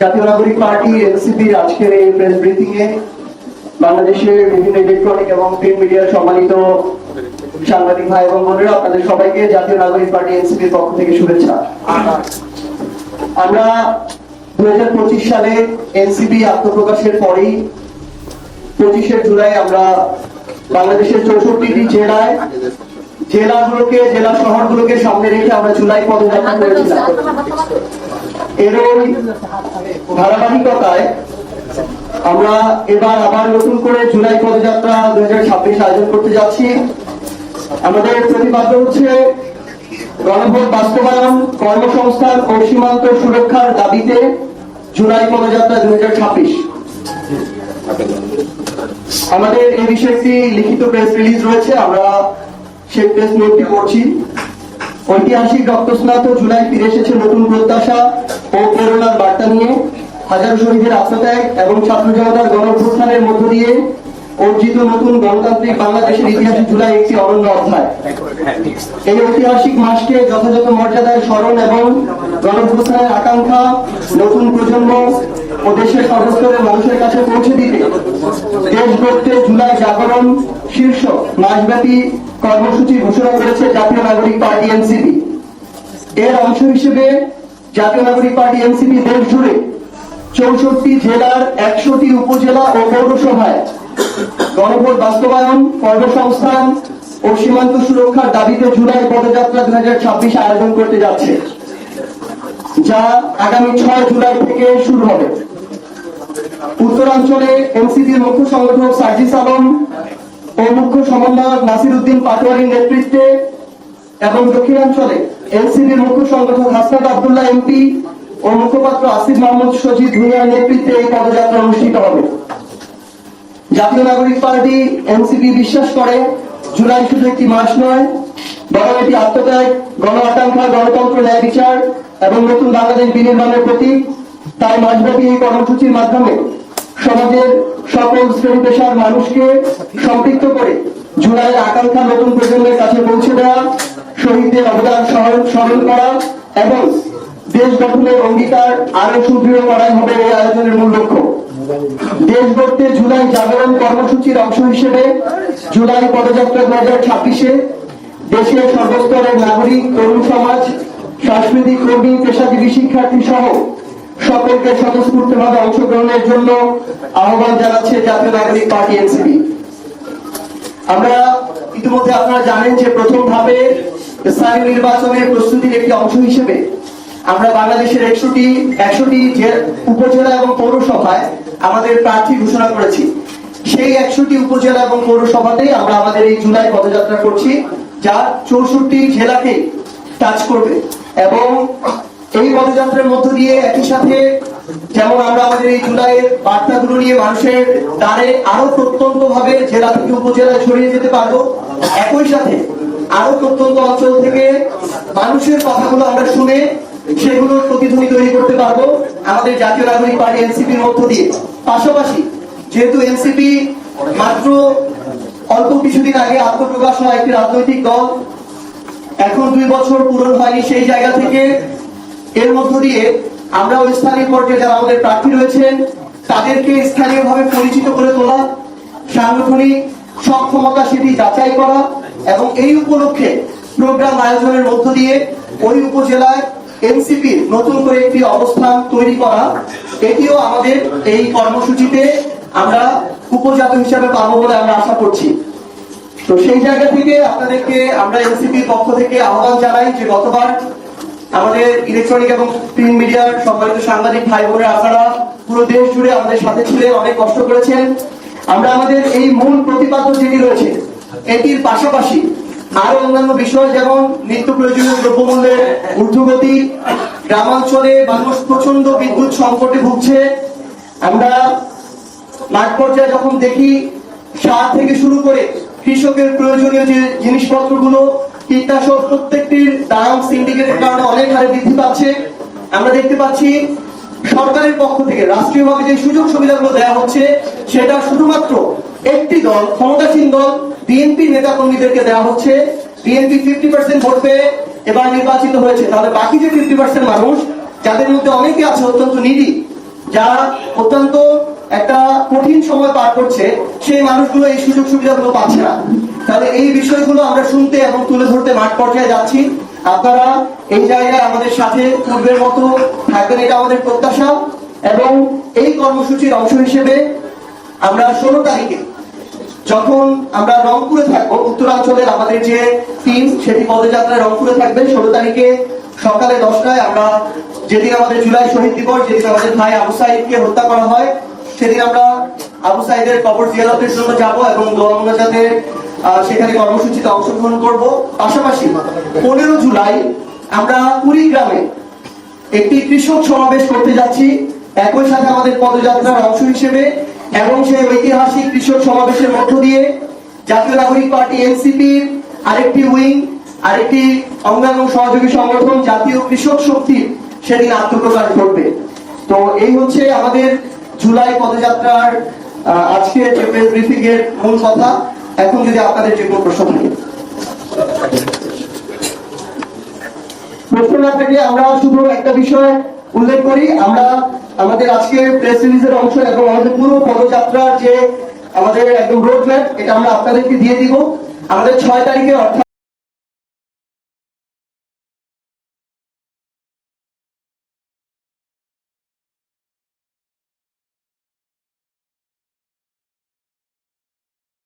জাতীয় নাগরিক পার্টি এনসিপির আজকের এই প্রেস ব্রিফিং এ বাংলাদেশের বিভিন্ন ইলেকট্রনিক এবং প্রিন্ট মিডিয়ার সম্মানিত সাংবাদিক ভাই এবং বোনেরা, আপনাদের সবাইকে জাতীয় নাগরিক পার্টি এনসিপির পক্ষ থেকে শুভেচ্ছা। আমরা 2025 সালে এনসিপি আত্মপ্রকাশের পরেই 25শে জুলাই আমরা বাংলাদেশের 64টি জেলা শহরগুলোকে সামনে রেখে আমরা জুলাই পদযাত্রা করেছিলাম। এরই ধারাবাহিকতায় আমরা এবার আবার নতুন করে জুলাই পদযাত্রা 2026 আয়োজন করতে যাচ্ছি। আমাদের প্রতিপাদ্য হচ্ছে গণভোট বাস্তবায়ন, কর্মসংস্থান ও সীমান্ত সুরক্ষার দাবিতে জুলাই পদযাত্রা 2026। আমাদের এই বিষয়ে একটি লিখিত প্রেস রিলিজ রয়েছে, আমরা সেই প্রেস নোটটি পড়ছি। ঐতিহাসিক রক্তস্নাত জুলাই ফিরে এসেছে নতুন প্রত্যাশা ও প্রেরণার বার্তা নিয়ে। হাজারো শহীদের আত্মত্যাগ এবং ছাত্র জনতার গণঅভ্যুত্থানের মধ্য দিয়ে অর্জিত নতুন গণতান্ত্রিক বাংলাদেশের ইতিহাসে জুলাই একটি অনন্য অধ্যায়। এই ঐতিহাসিক মাসকে যথাযথ মর্যাদায় স্মরণ এবং গণঅভ্যুত্থানের আকাঙ্ক্ষা নতুন প্রজন্ম ও দেশের সর্বস্তরের মানুষের কাছে পৌঁছে দিতে দেশ গড়তে জুলাই জাগরণ শীর্ষক মাসব্যাপী কর্মসূচি ঘোষণা করেছে জাতীয় নাগরিক পার্টি এনসিপি। এর অংশ হিসেবে জাতীয় নাগরিক পার্টি এনসিপি দেশ জুড়ে 64টি জেলার 100টি উপজেলা ও পৌরসভায় গণভোট বাস্তবায়ন, কর্মসংস্থান ও সীমান্ত সুরক্ষার দাবিতে জুলাই পদযাত্রা 2026 আয়োজন করতে যাচ্ছে, যা আগামী 6 জুলাই থেকে শুরু হবে। উত্তরাঞ্চলে এনসিপির মুখ্য সংগঠক সার্জিস আলম ও মুখ্য সমন্বয়ক নাসির উদ্দিন পাটোয়ারির নেতৃত্বে এবং দক্ষিণাঞ্চলে এনসিপির মুখ্য সংগঠক হাসনাত আব্দুল্লাহ এমপি ও মুখপাত্র আসিফ মাহমুদ সজিদ ভুঁইয়ার নেতৃত্বে এই পদযাত্রা অনুষ্ঠিত হবে। জাতীয় নাগরিক পার্টি এনসিপি বিশ্বাস করে জুলাই শুধু একটি মাস নয়, বরং এটি আত্মত্যাগ, গণ আকাঙ্ক্ষা, গণতন্ত্র, ন্যায় বিচার এবং নতুন বাংলাদেশ বিনির্মাণের প্রতীক। তাই মাসব্যাপী এই কর্মসূচির মাধ্যমে সমাজের সকল শ্রেণী পেশার মানুষকে সম্পৃক্ত করে জুলাইয়ের আকাঙ্ক্ষা নতুন প্রজন্মের কাছে পৌঁছে দেওয়া, শহীদদের অবদান স্মরণ করা এবং দেশ গঠনের অঙ্গীকার আরো সুদৃঢ় করাই হবে এই আয়োজনের মূল লক্ষ্য। দেশ গড়তে জুলাই জাগরণ কর্মসূচির অংশ হিসেবে জুলাই পদযাত্রা 2026-এ দেশের সর্বস্তরের নাগরিক, তরুণ সমাজ, সাংস্কৃতিক কর্মী, পেশাজীবী, শিক্ষার্থী সহ সকলকে স্বতঃস্ফূর্তভাবে অংশগ্রহণের জন্য আহ্বান জানাচ্ছে জাতীয় নাগরিক পার্টি এনসিপি। আমরা ইতিমধ্যে আপনারা জানেন যে প্রথম ধাপে স্থানীয় নির্বাচনের প্রস্তুতির একটি অংশ হিসেবে আমরা বাংলাদেশের 100টি উপজেলা এবং পৌরসভায় আমাদের প্রার্থী ঘোষণা করেছি। সেই 100টি উপজেলা এবং পৌরসভাতেই আমরা আমাদের এই জুলাই পদযাত্রা করছি, যা 64টি জেলাকে টাচ করবে। এবং এই পদযাত্রার মধ্য দিয়ে একই সাথে যেমন আমরা আমাদের এই জুলাইয়ের বার্তাগুলো নিয়ে মানুষের দ্বারে আরো প্রত্যন্ত ভাবে জেলা থেকে উপজেলায় ছড়িয়ে যেতে পারবো, একই সাথে আরো প্রত্যন্ত অঞ্চল থেকে মানুষের কথাগুলো আমরা শুনে সেগুলোর প্রতিধ্বনি তৈরি করতে পারবো আমাদের জাতীয় নাগরিক পার্টি এনসিপির মধ্য দিয়ে। পাশাপাশি যেহেতু এনসিপি মাত্র অল্প কিছুদিন আগে আত্মপ্রকাশ হওয়া একটি রাজনৈতিক দল, এখন 2 বছর পূরণ হয়নি, সেই জায়গা থেকে এর মধ্য দিয়ে আমরা ওই স্থানীয় পর্যায়ে যারা আমাদের প্রার্থী রয়েছেন তাদেরকে স্থানীয়ভাবে পরিচিত করে তোলা, সাংগঠনিক সক্ষমতা সেটি যাচাই করা এবং এই উপলক্ষে প্রোগ্রাম আয়োজনের মধ্য দিয়ে ওই উপজেলায় এনসিপির নতুন করে একটি অবস্থান তৈরি করা, এটিও আমাদের এই কর্মসূচিতে আমরা উপজাত হিসাবে পাবো বলে আমরা আশা করছি। তো সেই জায়গা থেকে আপনাদেরকে আমরা এনসিপির পক্ষ থেকে আহ্বান জানাই যে গতবার আমাদের ইলেকট্রনিক এবং প্রিন্ট মিডিয়ার সম্মানিত সাংবাদিক ভাই বোনেরা, আপনারা পুরো দেশ জুড়ে আমাদের সাথে ছিলেন, অনেক কষ্ট করেছেন। আমরা আমাদের এই মূল প্রতিপাদ্য যেটি রয়েছে এটির পাশাপাশি আরো অন্যান্য বিষয় যেমন নিত্য প্রয়োজনীয় দ্রব্যমূল্যের ঊর্ধ্বগতি, গ্রামাঞ্চলে মানুষ প্রচন্ড বিদ্যুৎ সংকটে ভুগছে। আমরা মাঠ পর্যায়ে যখন দেখি সার থেকে শুরু করে কৃষকের প্রয়োজনীয় যে জিনিসপত্রগুলো, কীটনাশক, প্রত্যেকটির দাম সিন্ডিকেটের কারণে অনেক হারে বৃদ্ধি পাচ্ছে। আমরা দেখতে পাচ্ছি সরকারের পক্ষ থেকে রাষ্ট্রীয়ভাবে যে সুযোগ সুবিধাগুলো দেওয়া হচ্ছে সেটা শুধুমাত্র একটি দল, ক্ষমতাসীন দল বিএনপি নেতা কর্মীদেরকে দেওয়া হচ্ছে। বিএনপি 50% ভোট পেয়ে এবার নির্বাচিত হয়েছে, তাহলে বাকি যে 50% মানুষ যাদের মধ্যে অনেকে আছে অত্যন্ত নিডি, যারা অত্যন্ত একটা কঠিন সময় পার করছে, সেই মানুষগুলো এই সুযোগ সুবিধাগুলো পাচ্ছে না। তাহলে এই বিষয়গুলো আমরা শুনতে এবং তুলে ধরতে মাঠ পর্যায়ে যাচ্ছি। আপনারা এই জায়গায় আমাদের সাথে পূর্বের মতো থাকবেন, এটা আমাদের প্রত্যাশা। এবং এই কর্মসূচির অংশ হিসেবে আমরা 16 তারিখে যখন আমরা রংপুরে থাকবো, উত্তরাঞ্চলের আমাদের যে টিম সেটি পদযাত্রায় রংপুরে থাকবে 16 তারিখে সকালে 10টায়। আমরা যেদিন আমাদের জুলাই শহীদ দিবস, যেদিন আমাদের ভাই আবু সাইদকে হত্যা করা হয়, সেদিন আমরা আবু সাইদের কবর জিয়ারতের জন্য যাব এবং দোয়া মোনাজাতের সেখানে কর্মসূচিতে অংশগ্রহণ করব। পাশাপাশি 15 জুলাই আমরা কুড়িগ্রামে একটি কৃষক সমাবেশ করতে যাচ্ছি একই সাথে আমাদের পদযাত্রার অংশ হিসেবে। এবং সেই ঐতিহাসিক কৃষক সমাবেশের মধ্য দিয়ে জাতীয় নাগরিক পার্টি এনসিপির আরেকটি উইং, আরেকটি অঙ্গাঙ্গ সহযোগী সংগঠন জাতীয় কৃষক শক্তি সেদিন আত্মপ্রকাশ করবে। তো এই হচ্ছে আমাদের জুলাই পদযাত্রার আজকে যে প্রেস ব্রিফিং এর মূল কথা। এখন যদি আপনাদের যে কোনো প্রশ্ন থাকে, প্রশ্ন না থাকলে আমরা শুধু একটা বিষয় উল্লেখ করি। আমরা আমাদের আজকে প্রেস রিলিজের অংশ এবং আমাদের পুরো পদযাত্রার যে আমাদের একদম রোড ম্যাপ, এটা আমরা আপনাদেরকে দিয়ে দিব। আমাদের 6 তারিখে অর্থাৎ